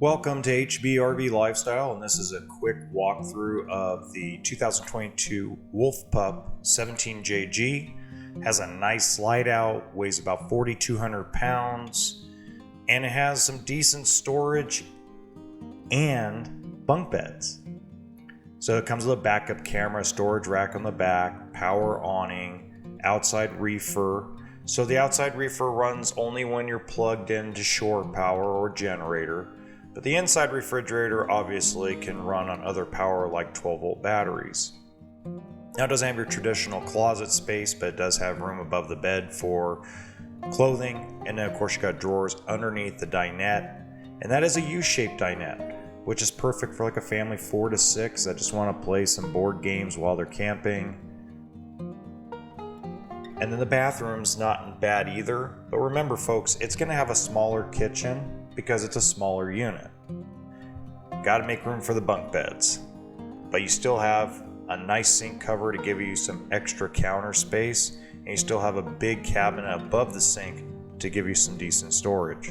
Welcome to HBRV Lifestyle, and this is a quick walkthrough of the 2022 Wolf Pup 17JG. Has a nice slide out, weighs about 4,200 pounds, and it has some decent storage and bunk beds. So it comes with a backup camera, storage rack on the back, power awning, outside reefer. So the outside reefer runs only when you're plugged into shore power or generator. But the inside refrigerator obviously can run on other power like 12-volt batteries. Now it doesn't have your traditional closet space, but it does have room above the bed for clothing. And then of course you got drawers underneath the dinette. And that is a U-shaped dinette, which is perfect for like a family 4 to 6 that just want to play some board games while they're camping. And then the bathroom's not bad either. But remember folks, it's going to have a smaller kitchen because it's a smaller unit. Got to make room for the bunk beds, but you still have a nice sink cover to give you some extra counter space, and you still have a big cabinet above the sink to give you some decent storage.